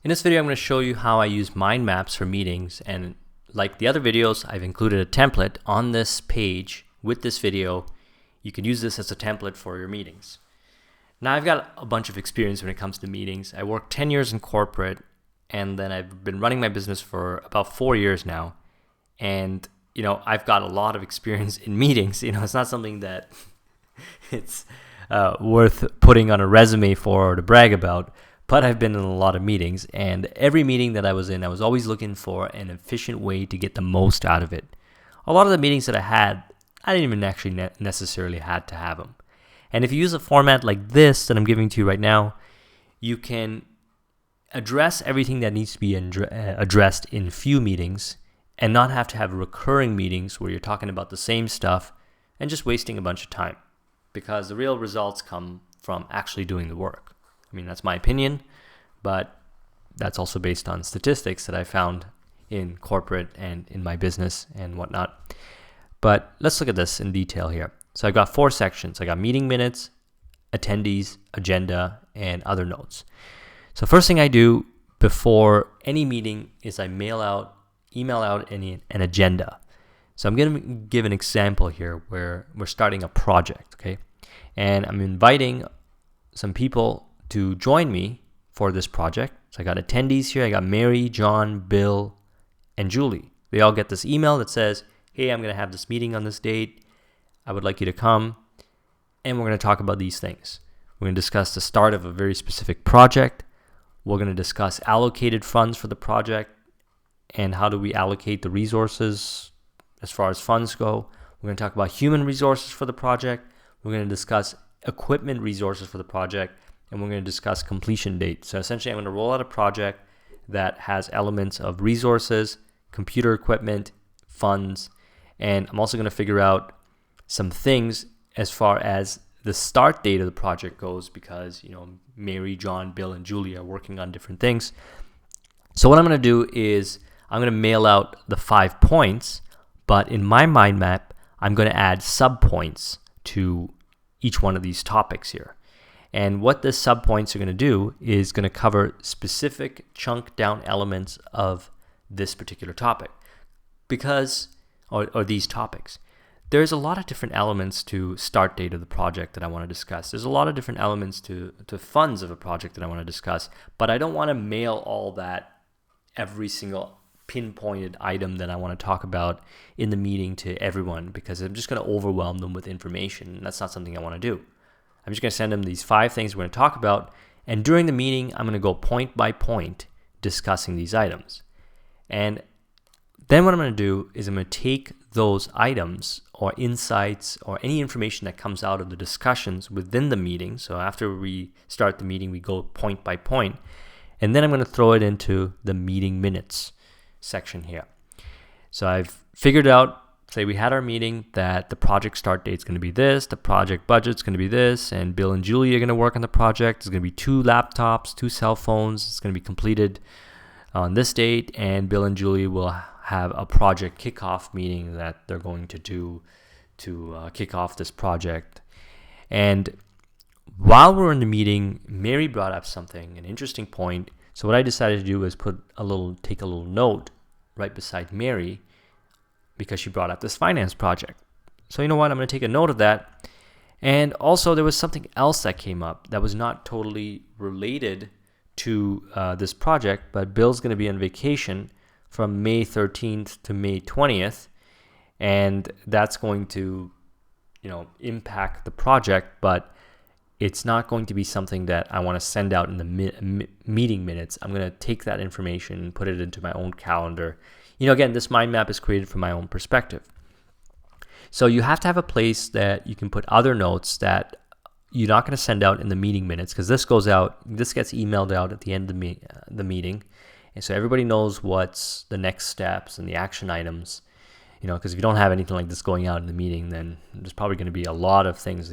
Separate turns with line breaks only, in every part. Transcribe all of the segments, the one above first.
In this video, I'm going to show you how I use mind maps for meetings, and like the other videos, I've included a template on this page with this video. You can use this as a template for your meetings. Now, I've got a bunch of experience when it comes to meetings. I worked 10 years in corporate, and then I've been running my business for about 4 years now. And, I've got a lot of experience in meetings. It's not something that it's worth putting on a resume for or to brag about. But I've been in a lot of meetings, and every meeting that I was in, I was always looking for an efficient way to get the most out of it. A lot of the meetings that I had, I didn't even actually necessarily had to have them. And if you use a format like this that I'm giving to you right now, you can address everything that needs to be addressed in few meetings and not have to have recurring meetings where you're talking about the same stuff and just wasting a bunch of time, because the real results come from actually doing the work. I mean, that's my opinion, but that's also based on statistics that I found in corporate and in my business and whatnot. But let's look at this in detail here. So I've got 4 sections. I got meeting minutes, attendees, agenda, and other notes. So first thing I do before any meeting is I email out an agenda. So I'm going to give an example here where we're starting a project, okay? And I'm inviting some people to join me for this project. So I got attendees here. I got Mary, John, Bill, and Julie. They all get this email that says, hey, I'm going to have this meeting on this date. I would like you to come. And we're going to talk about these things. We're going to discuss the start of a very specific project. We're going to discuss allocated funds for the project and how do we allocate the resources as far as funds go. We're going to talk about human resources for the project. We're going to discuss equipment resources for the project. And we're going to discuss completion date. So essentially, I'm going to roll out a project that has elements of resources, computer equipment, funds, and I'm also going to figure out some things as far as the start date of the project goes, because, Mary, John, Bill, and Julie are working on different things. So what I'm going to do is I'm going to mail out the 5 points, but in my mind map, I'm going to add subpoints to each one of these topics here. And what the subpoints are going to do is going to cover specific chunk down elements of this particular topic, or these topics. There's a lot of different elements to start date of the project that I want to discuss. There's a lot of different elements to funds of a project that I want to discuss, but I don't want to mail all that, every single pinpointed item that I want to talk about in the meeting to everyone, because I'm just going to overwhelm them with information, and that's not something I want to do. I'm just going to send them these 5 things we're going to talk about, and during the meeting, I'm going to go point by point discussing these items. And then what I'm going to do is I'm going to take those items or insights or any information that comes out of the discussions within the meeting. So after we start the meeting, we go point by point, and then I'm going to throw it into the meeting minutes section here. So I've figured out, say we had our meeting, that the project start date is going to be this, the project budget is going to be this, and Bill and Julie are going to work on the project. There's going to be 2 laptops, 2 cell phones. It's going to be completed on this date, and Bill and Julie will have a project kickoff meeting that they're going to do to kick off this project. And while we're in the meeting, Mary brought up an interesting point. So what I decided to do was take a little note right beside Mary, because she brought up this finance project. So you know what, I'm going to take a note of that. And also there was something else that came up that was not totally related to this project, but Bill's going to be on vacation from May 13th to May 20th, and that's going to impact the project, but it's not going to be something that I want to send out in the meeting minutes. I'm going to take that information and put it into my own calendar. Again, this mind map is created from my own perspective. So you have to have a place that you can put other notes that you're not going to send out in the meeting minutes, because this gets emailed out at the end of the meeting. And so everybody knows what's the next steps and the action items, because if you don't have anything like this going out in the meeting, then there's probably going to be a lot of things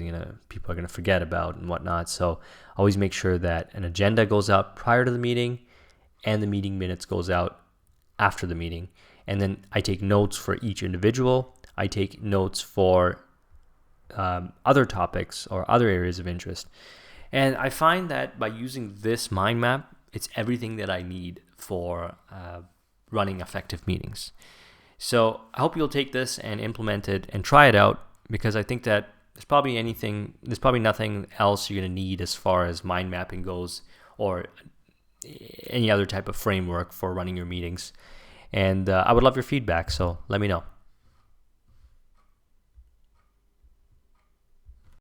people are going to forget about and whatnot. So always make sure that an agenda goes out prior to the meeting and the meeting minutes goes out after the meeting. And then I take notes for each individual. I take notes for other topics or other areas of interest. And I find that by using this mind map, it's everything that I need for running effective meetings. So I hope you'll take this and implement it and try it out, because I think that there's probably nothing else you're going to need as far as mind mapping goes, or any other type of framework for running your meetings. And I would love your feedback, so let me know.